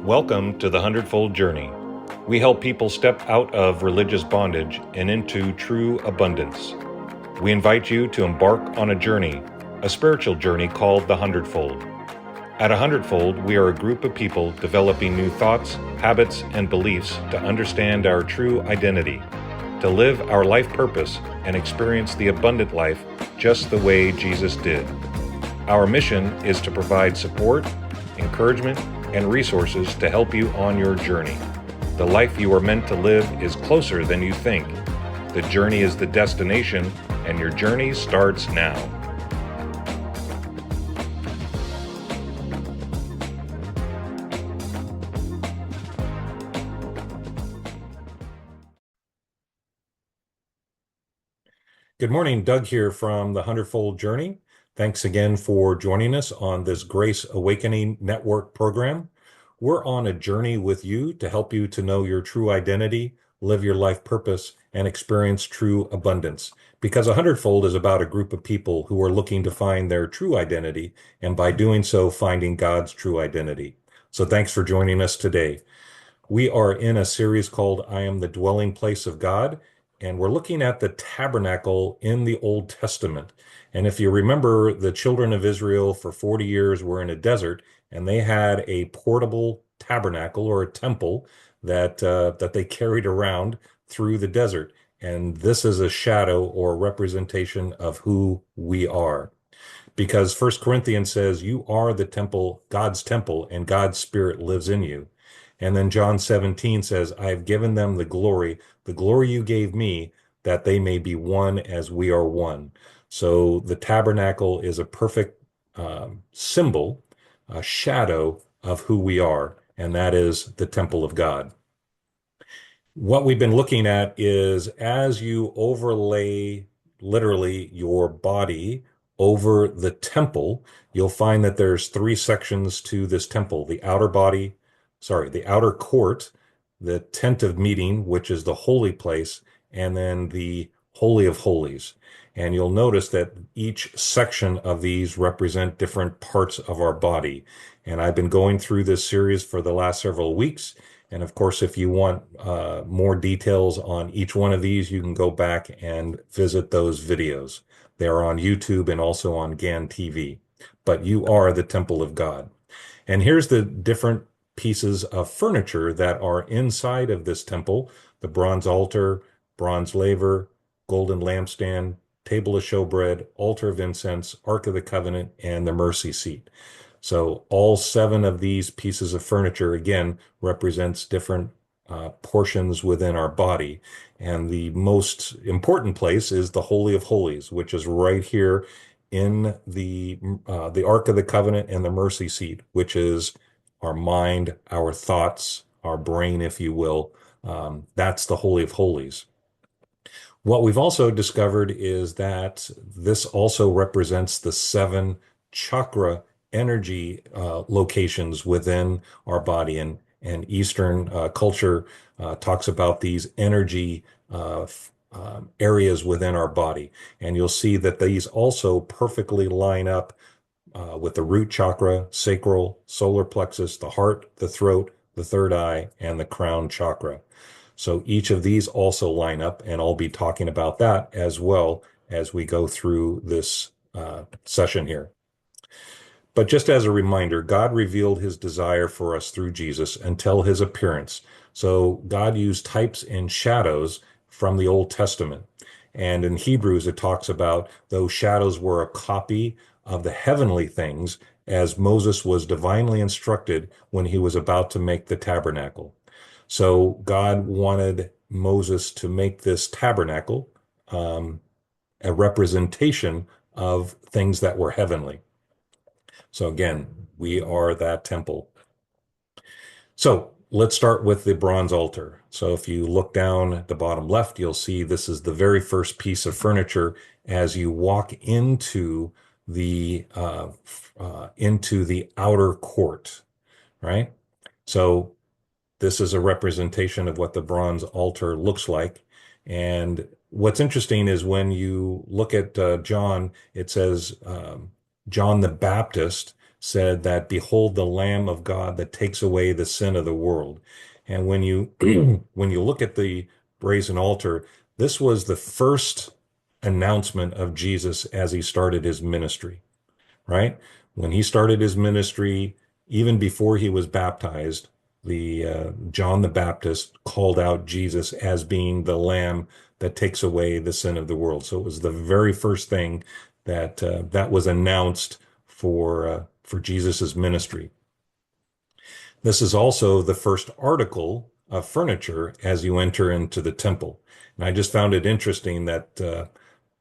Welcome to the Hundredfold Journey. We help people step out of religious bondage and into true abundance. We invite you to embark on a journey, a spiritual journey called the Hundredfold. At a Hundredfold, we are a group of people developing new thoughts, habits, and beliefs to understand our true identity, to live our life purpose and experience the abundant life just the way Jesus did. Our mission is to provide support, encouragement, and resources to help you on your journey. The life you are meant to live is closer than you think. The journey is the destination, and your journey starts now. Good morning, Doug here from the Hundredfold Journey. Thanks again for joining us on this Grace Awakening Network program. We're on a journey with you to help you to know your true identity, live your life purpose, and experience true abundance. Because a Hundredfold is about a group of people who are looking to find their true identity, and by doing so, finding God's true identity. So thanks for joining us today. We are in a series called I Am the Dwelling Place of God, and we're looking at the tabernacle in the Old Testament. And if you remember, the children of Israel for 40 years were in a desert, and they had a portable tabernacle or a temple that they carried around through the desert. And this is a shadow or representation of who we are. Because 1 Corinthians says, you are the temple, God's temple, and God's Spirit lives in you. And then John 17 says, I have given them the glory you gave me, that they may be one as we are one. So the tabernacle is a perfect symbol, a shadow of who we are, and that is the temple of God. What we've been looking at is as you overlay literally your body over the temple, you'll find that there's three sections to this temple: the outer court, the tent of meeting, which is the holy place, and then the Holy of Holies. And you'll notice that each section of these represent different parts of our body. And I've been going through this series for the last several weeks. And of course, if you want more details on each one of these, you can go back and visit those videos. They are on YouTube and also on GAN TV. But you are the temple of God. And here's the different pieces of furniture that are inside of this temple: the bronze altar, bronze laver, golden lampstand, table of showbread, altar of incense, Ark of the Covenant, and the mercy seat. So all 7 of these pieces of furniture, again, represents different portions within our body. And the most important place is the Holy of Holies, which is right here in the Ark of the Covenant and the mercy seat, which is our mind, our thoughts, our brain, if you will. That's the Holy of Holies. What we've also discovered is that this also represents the 7 chakra energy locations within our body. And Eastern culture talks about these energy areas within our body. And you'll see that these also perfectly line up with the root chakra, sacral, solar plexus, the heart, the throat, the third eye, and the crown chakra. So each of these also line up, and I'll be talking about that as well as we go through this session here. But just as a reminder, God revealed his desire for us through Jesus until his appearance. So God used types and shadows from the Old Testament. And in Hebrews, it talks about those shadows were a copy of the heavenly things, as Moses was divinely instructed when he was about to make the tabernacle. So God wanted Moses to make this tabernacle a representation of things that were heavenly. So again, we are that temple. So let's start with the bronze altar. So if you look down at the bottom left, you'll see this is the very first piece of furniture as you walk into the outer court, right? So this is a representation of what the bronze altar looks like. And what's interesting is when you look at John, it says John the Baptist said that, "Behold the Lamb of God that takes away the sin of the world." And when you when you look at the brazen altar, this was the first announcement of Jesus as he started his ministry, right? When he started his ministry, even before he was baptized, the John the Baptist called out Jesus as being the Lamb that takes away the sin of the world. So it was the very first thing that was announced for Jesus's ministry. This is also the first article of furniture as you enter into the temple. And I just found it interesting that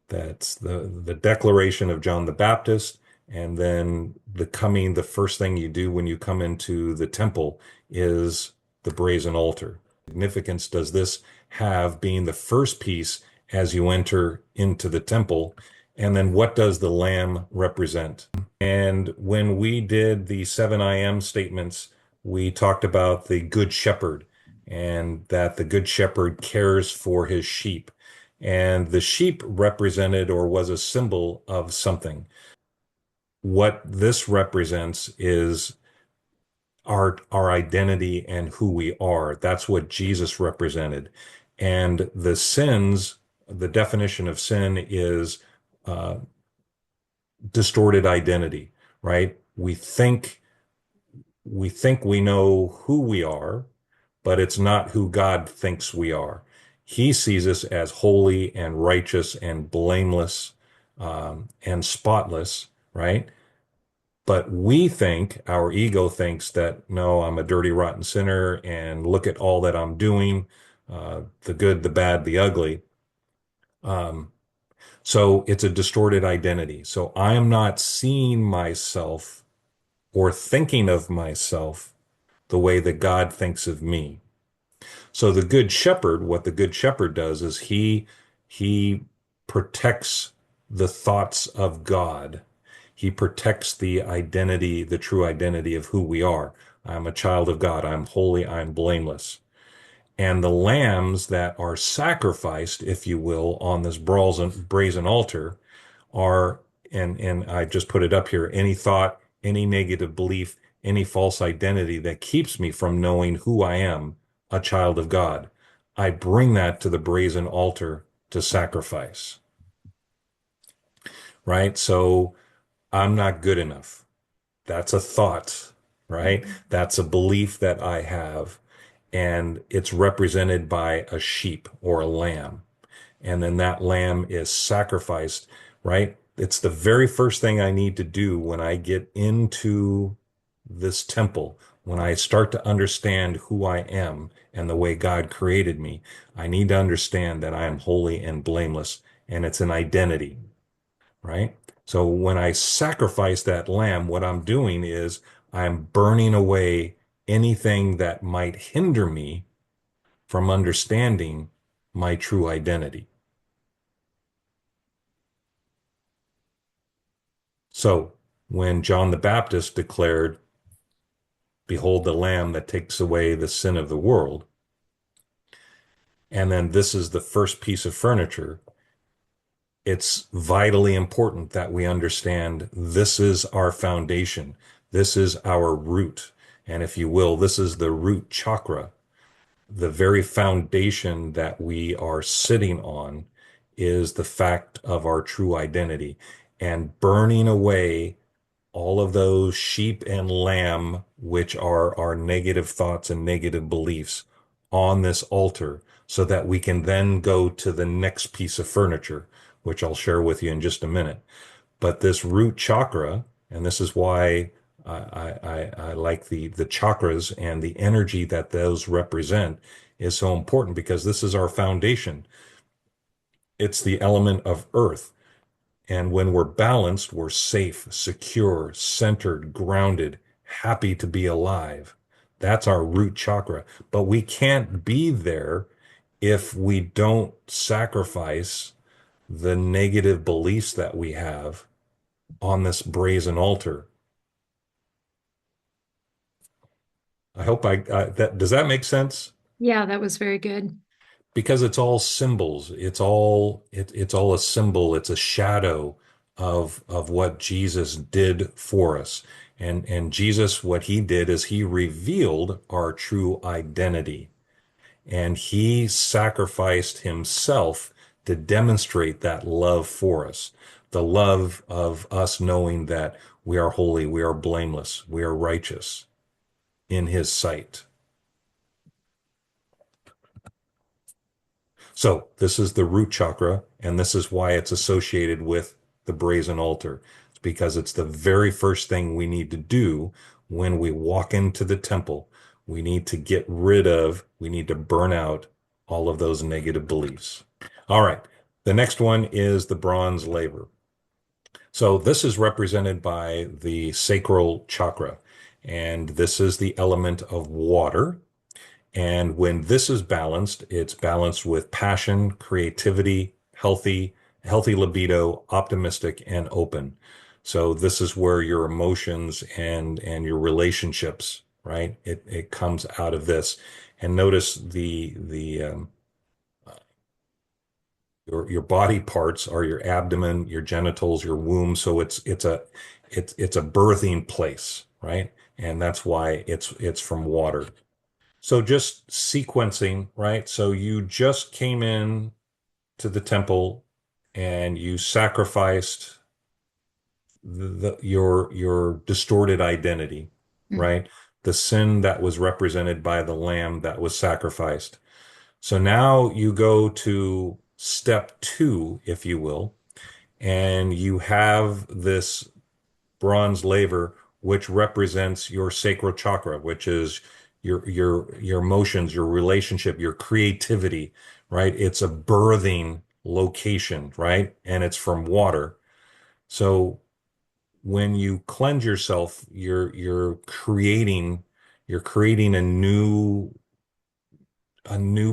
that's the declaration of John the Baptist, and then the first thing you do when you come into the temple is the brazen altar. What significance does this have being the first piece as you enter into the temple? And then what does the lamb represent? And when we did the 7 I am statements, we talked about the good shepherd and that the good shepherd cares for his sheep. And the sheep represented or was a symbol of something. What this represents is our identity and who we are. That's what Jesus represented. And the definition of sin is uh, distorted identity, right? We think we know who we are, but it's not who God thinks we are. He sees us as holy and righteous and blameless and spotless, right? But our ego thinks that, no, I'm a dirty, rotten sinner, and look at all that I'm doing, the good, the bad, the ugly. Um, so it's a distorted identity. So I am not seeing myself or thinking of myself the way that God thinks of me. So what the good shepherd does is he protects the thoughts of God. He protects the identity, the true identity of who we are. I'm a child of God. I'm holy. I'm blameless. And the lambs that are sacrificed, if you will, on this brazen altar are, and I just put it up here, any thought, any negative belief, any false identity that keeps me from knowing who I am, a child of God. I bring that to the brazen altar to sacrifice, right? So I'm not good enough. That's a thought, right? That's a belief that I have, and it's represented by a sheep or a lamb. And then that lamb is sacrificed, right? It's the very first thing I need to do when I get into this temple, when I start to understand who I am and the way God created me. I need to understand that I am holy and blameless, and it's an identity, right? So when I sacrifice that lamb, what I'm doing is I'm burning away anything that might hinder me from understanding my true identity. So when John the Baptist declared, "Behold the Lamb that takes away the sin of the world," and then this is the first piece of furniture, it's vitally important that we understand this is our foundation. This is our root. And if you will, this is the root chakra. The very foundation that we are sitting on is the fact of our true identity, and burning away all of those sheep and lamb, which are our negative thoughts and negative beliefs, on this altar so that we can then go to the next piece of furniture, which I'll share with you in just a minute. But this root chakra, and this is why I like the chakras and the energy that those represent, is so important, because this is our foundation. It's the element of earth. And when we're balanced, we're safe, secure, centered, grounded, happy to be alive. That's our root chakra. But we can't be there if we don't sacrifice the negative beliefs that we have on this brazen altar. I hope does that make sense? Yeah, that was very good. Because it's all symbols. It's all a symbol. It's a shadow of what Jesus did for us. And Jesus, what he did is he revealed our true identity, and he sacrificed himself to demonstrate that love for us. The love of us knowing that we are holy, we are blameless, we are righteous in his sight. So this is the root chakra, and this is why it's associated with the brazen altar. It's because it's the very first thing we need to do when we walk into the temple. We need to get rid of, we need to burn out all of those negative beliefs. All right. The next one is the bronze laver. So this is represented by the sacral chakra, and this is the element of water. And when this is balanced, it's balanced with passion, creativity, healthy libido, optimistic, and open. So this is where your emotions and your relationships, right? It comes out of this. And notice the your body parts are your abdomen, your genitals, your womb. So it's a birthing place, right? And that's why it's from water. So just sequencing, right? So you just came in to the temple and you sacrificed your distorted identity, Mm. right? The sin that was represented by the lamb that was sacrificed. So now you go to step two, if you will, and you have this bronze laver, which represents your sacral chakra, which is your emotions, your relationship, your creativity, right? It's a birthing location, right? And it's from water. So when you cleanse yourself, you're creating a new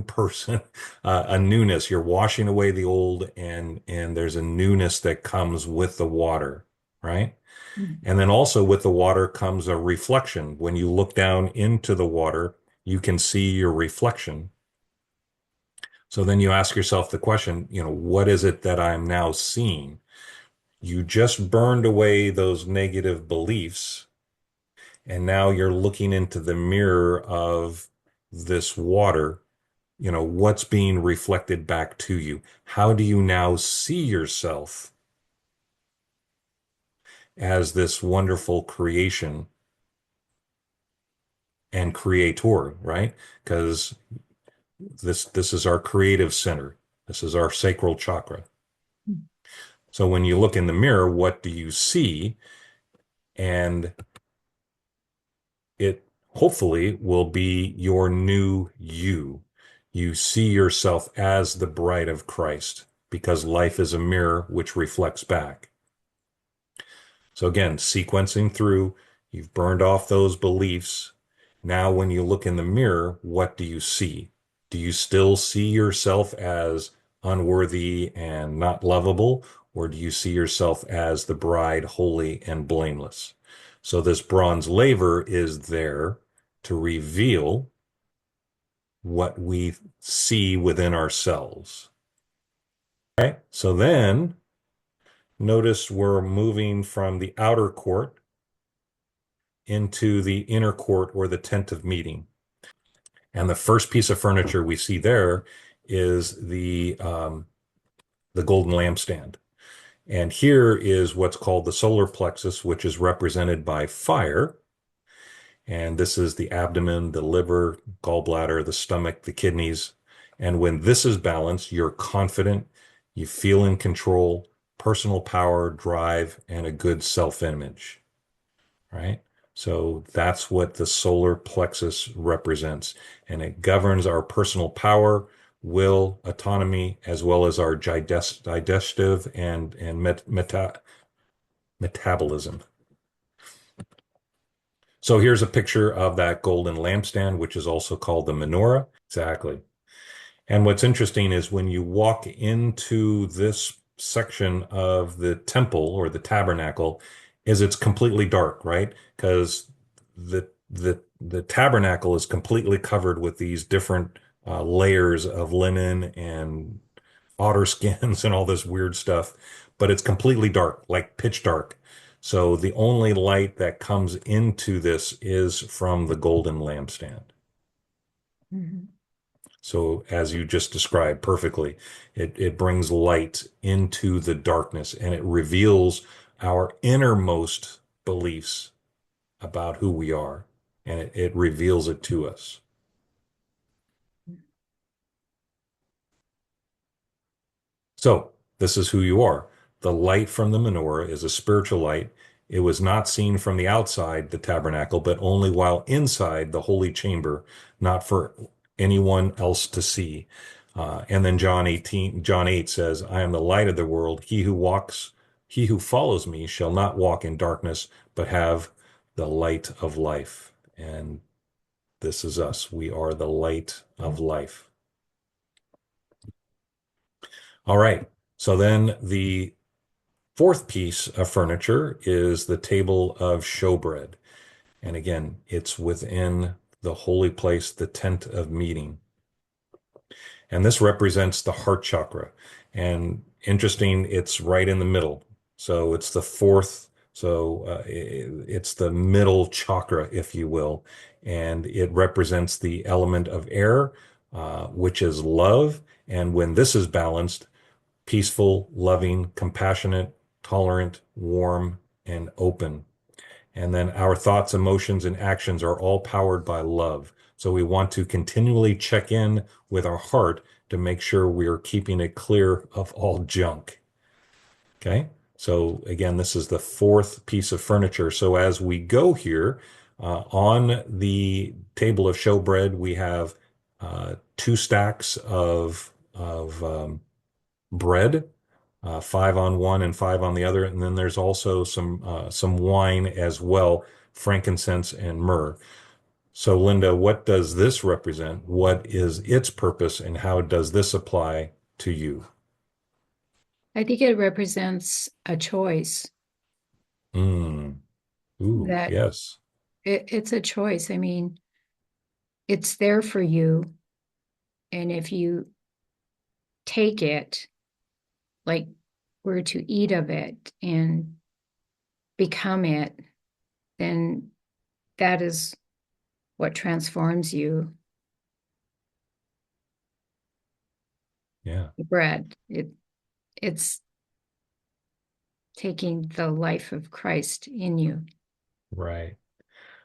person, a newness. You're washing away the old, and there's a newness that comes with the water, right? Mm. And then also with the water comes a reflection. When you look down into the water, you can see your reflection. So then you ask yourself the question, what is it that I'm now seeing? You just burned away those negative beliefs, and now you're looking into the mirror of this water. What's being reflected back to you? How do you now see yourself as this wonderful creation and creator, right? Because this is our creative center. This is our sacral chakra. So when you look in the mirror, what do you see? And it hopefully will be your new you. You see yourself as the bride of Christ because life is a mirror which reflects back. So again, sequencing through, you've burned off those beliefs. Now, when you look in the mirror, what do you see? Do you still see yourself as unworthy and not lovable, or do you see yourself as the bride, holy and blameless? So this bronze laver is there to reveal what we see within ourselves. Right? So then notice we're moving from the outer court into the inner court or the tent of meeting. And the first piece of furniture we see there is the golden lampstand. And here is what's called the solar plexus, which is represented by fire. And this is the abdomen, the liver, gallbladder, the stomach, the kidneys. And when this is balanced, you're confident, you feel in control, personal power, drive, and a good self-image, right? So that's what the solar plexus represents. And it governs our personal power, will, autonomy, as well as our digestive and metabolism. So here's a picture of that golden lampstand, which is also called the menorah. Exactly. And what's interesting is when you walk into this section of the temple or the tabernacle, is it's completely dark, right? Because the tabernacle is completely covered with these different layers of linen and otter skins and all this weird stuff, but it's completely dark, like pitch dark. So the only light that comes into this is from the golden lampstand. Mhm. So as you just described perfectly, it brings light into the darkness and it reveals our innermost beliefs about who we are. And it reveals it to us. So this is who you are. The light from the menorah is a spiritual light. It was not seen from the outside the tabernacle, but only while inside the holy chamber, not for anyone else to see. And then John 8 says, I am the light of the world. He who follows me shall not walk in darkness, but have the light of life. And this is us. We are the light of life. All right. So then the fourth piece of furniture is the table of showbread. And again, it's within the holy place, the tent of meeting. And this represents the heart chakra. And interesting, it's right in the middle. So it's the fourth. So it's the middle chakra, if you will. And it represents the element of air, which is love. And when this is balanced, peaceful, loving, compassionate, tolerant, warm, and open. And then our thoughts, emotions, and actions are all powered by love. So we want to continually check in with our heart to make sure we are keeping it clear of all junk. Okay. So again, this is the fourth piece of furniture. So as we go here, on the table of showbread, we have two stacks of bread, five on one and five on the other. And then there's also some wine as well, frankincense and myrrh. So, Linda, what does this represent? What is its purpose, and how does this apply to you? I think it represents a choice Mm. Ooh, that yes. it's a choice. I mean, it's there for you. And if you take it, like we're to eat of it and become it, then that is what transforms you. Yeah, The bread. It's taking the life of Christ in you. right.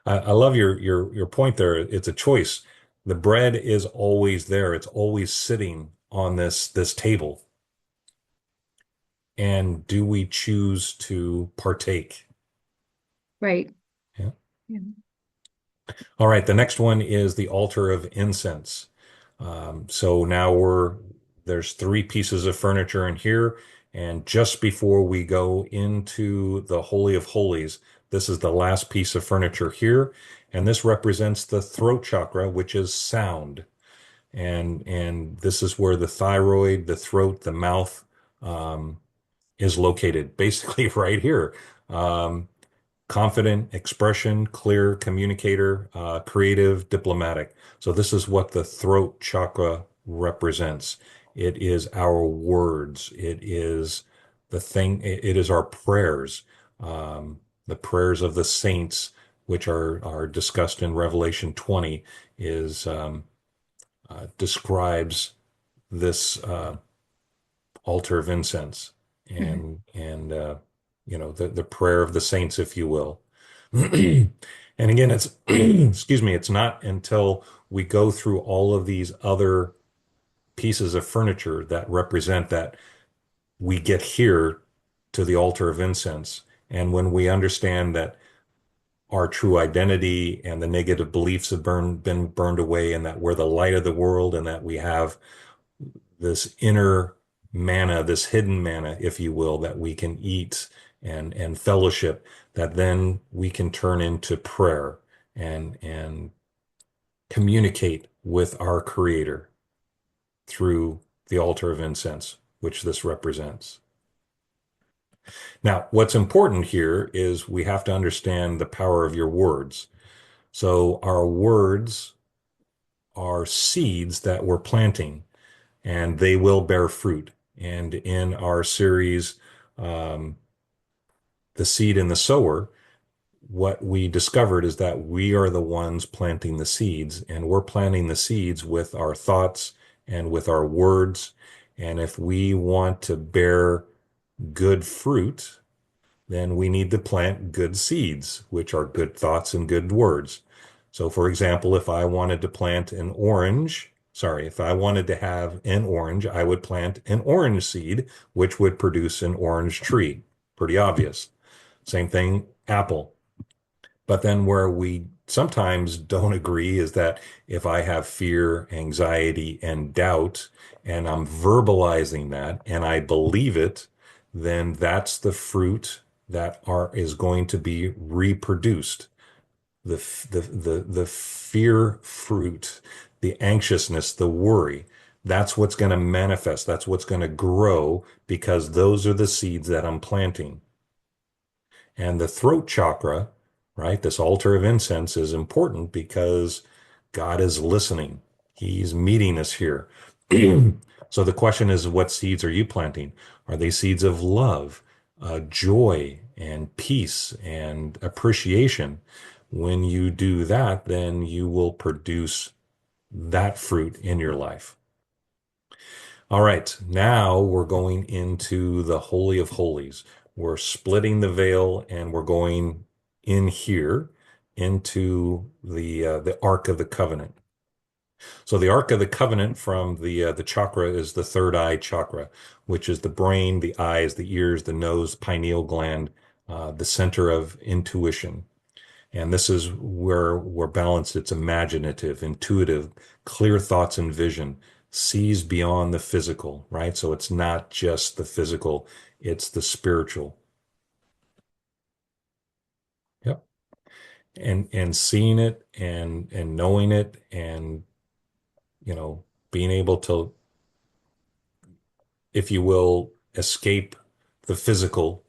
I love your point there. It's a choice. The bread is always there. It's always sitting on this table. And do we choose to partake? Right. Yeah. Yeah. All right, the next one is the altar of incense. So now there's three pieces of furniture in here, and just before we go into the Holy of Holies, this is the last piece of furniture here, and this represents the throat chakra, which is sound, and this is where the thyroid, the throat, the mouth is located, basically right here. Um, Confident, expression, clear communicator, creative, diplomatic. So this is what the throat chakra represents. It is our words. It is it is our prayers, the prayers of the saints, which are discussed in Revelation 20, is describes this altar of incense Mhm. and the prayer of the saints, if you will. And again, it's excuse me, it's not until we go through all of these other pieces of furniture that represent that we get here to the altar of incense. And when we understand that our true identity and the negative beliefs have been burned away, and that we're the light of the world, and that we have this inner manna, this hidden manna, if you will, that we can eat and fellowship, that then we can turn into prayer and communicate with our Creator through the altar of incense, which this represents. Now, what's important here is we have to understand the power of your words. So our words are seeds that we're planting, and they will bear fruit. And in our series, um, the seed and the sower, what we discovered is that we are the ones planting the seeds, and we're planting the seeds with our thoughts and with our words. And if we want to bear good fruit, then we need to plant good seeds, which are good thoughts and good words. So, for example, if I wanted to plant an orange, sorry, if I wanted to have an orange, I would plant an orange seed, which would produce an orange tree. Pretty obvious. Same thing, apple. But then where we sometimes don't agree is that if I have fear, anxiety, and doubt, and I'm verbalizing that and I believe it, then that's the fruit that is going to be reproduced. The fear fruit, the anxiousness, the worry, that's what's going to manifest. That's what's going to grow because those are the seeds that I'm planting. And the throat chakra, right? This altar of incense is important because God is listening. He's meeting us here. So the question is, what seeds are you planting? Are they seeds of love, joy, and peace and appreciation? When you do that, then you will produce that fruit in your life. All right, now we're going into the Holy of Holies. We're splitting the veil and we're going in here into the Ark of the Covenant. So the Ark of the Covenant from the chakra is the third eye chakra, which is the brain, the eyes, the ears, the nose, pineal gland, the center of intuition. And this is where we're balanced. It's imaginative, intuitive, clear thoughts and vision, sees beyond the physical, right? So it's not just the physical, it's the spiritual. Yep. And seeing it and knowing it and, being able to, if you will, escape the physical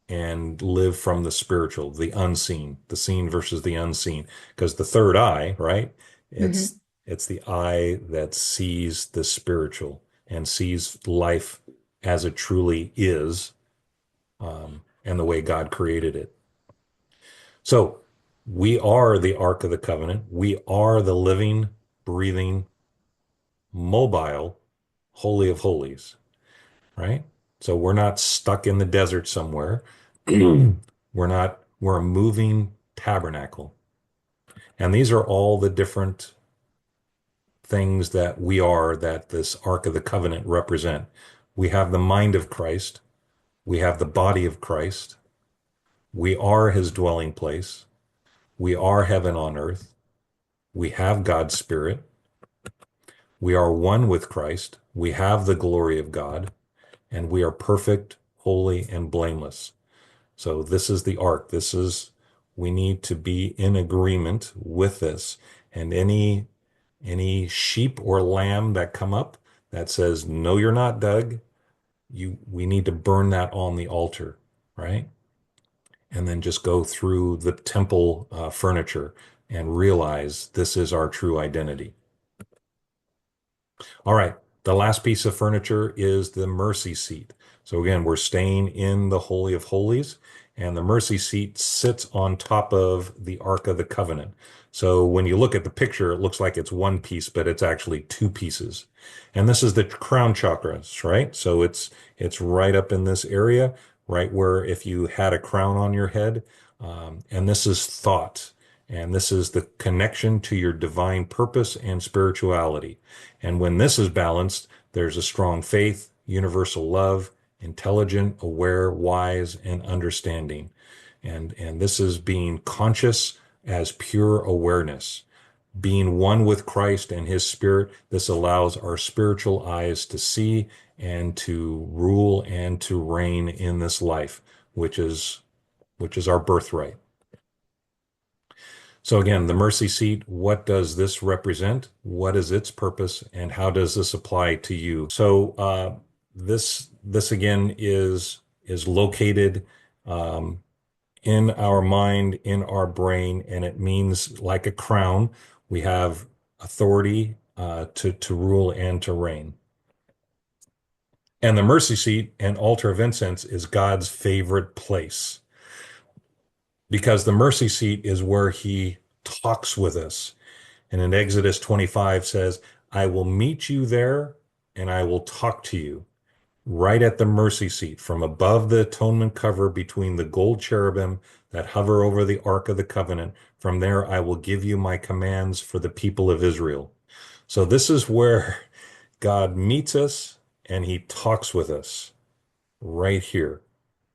and live from the spiritual, the unseen, the seen versus the unseen. Because the third eye, right? Hmm. It's the eye that sees the spiritual and sees life as it truly is, and the way God created it. So we are the Ark of the Covenant. We are the living, breathing, mobile Holy of Holies, right? So we're not stuck in the desert somewhere. We're a moving tabernacle. And these are all the different things that we are that this Ark of the Covenant represent. We have the mind of Christ. We have the body of Christ. We are his dwelling place. We are heaven on earth. We have God's Spirit. We are one with Christ. We have the glory of God, and we are perfect, holy, and blameless. So this is the ark. We need to be in agreement with this. And any sheep or lamb that come up that says, no, you're not, Doug, we need to burn that on the altar, right? And then just go through the temple furniture and realize this is our true identity. All right. The last piece of furniture is the mercy seat. So again, we're staying in the Holy of Holies, and the mercy seat sits on top of the Ark of the Covenant. So when you look at the picture, it looks like it's one piece, but it's actually two pieces. And this is the crown chakras, right? So it's right up in this area, right where if you had a crown on your head, and this is thought. And this is the connection to your divine purpose and spirituality. And when this is balanced, there's a strong faith, universal love, intelligent, aware, wise, and understanding. And this is being conscious as pure awareness. Being one with Christ and his spirit, this allows our spiritual eyes to see and to rule and to reign in this life, which is our birthright. So again, the mercy seat, what does this represent? What is its purpose, and how does this apply to you? So this again is located in our mind, in our brain, and it means like a crown. We have authority to rule and to reign. And the mercy seat and altar of incense is God's favorite place. because the mercy seat is where he talks with us. And in Exodus 25 says, I will meet you there and I will talk to you right at the mercy seat from above the atonement cover between the gold cherubim that hover over the Ark of the Covenant. From there, I will give you my commands for the people of Israel. So this is where God meets us and he talks with us right here,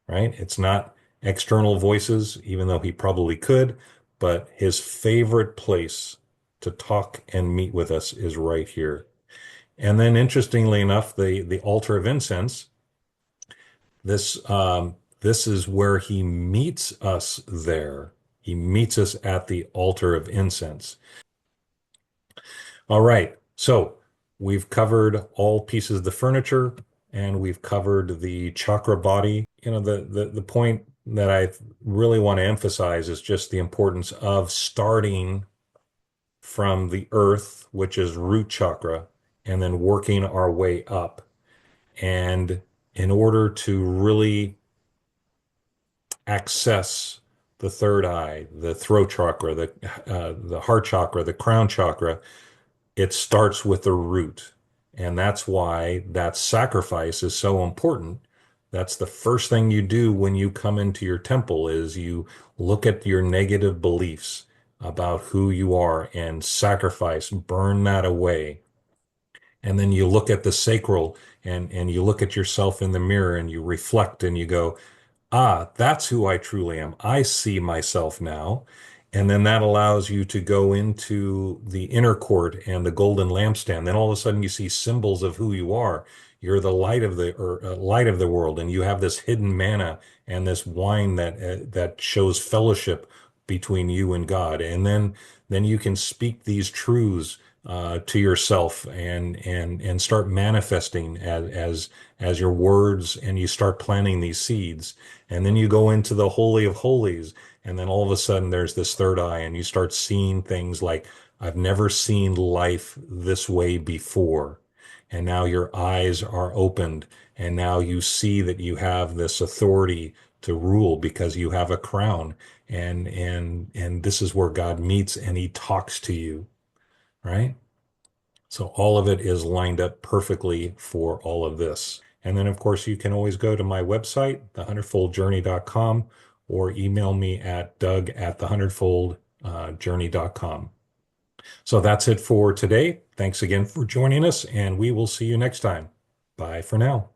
right? It's not external voices, even though he probably could, but his favorite place to talk and meet with us is right here. And then interestingly enough, the altar of incense, this is where he meets us there. He meets us at the altar of incense. All right. So we've covered all pieces of the furniture and we've covered the chakra body. The point that I really want to emphasize is just the importance of starting from the earth, which is root chakra, and then working our way up. And in order to really access the third eye, the throat chakra, the heart chakra, the crown chakra, it starts with the root. And that's why that sacrifice is so important. That's the first thing you do when you come into your temple is you look at your negative beliefs about who you are and sacrifice, burn that away. And then you look at the sacral and you look at yourself in the mirror and you reflect and you go, ah, that's who I truly am. I see myself now. And then that allows you to go into the inner court and the golden lampstand. Then all of a sudden you see symbols of who you are. You're the light of light of the world, and you have this hidden manna and this wine that shows fellowship between you and God. And then you can speak these truths to yourself and start manifesting as your words, and you start planting these seeds. And then you go into the Holy of Holies, and then all of a sudden there's this third eye, and you start seeing things like, I've never seen life this way before. And now your eyes are opened, and now you see that you have this authority to rule because you have a crown. And this is where God meets and he talks to you, right? So all of it is lined up perfectly for all of this. And then, of course, you can always go to my website, thehundredfoldjourney.com, or email me at doug@thehundredfoldjourney.com. So that's it for today. Thanks again for joining us, and we will see you next time. Bye for now.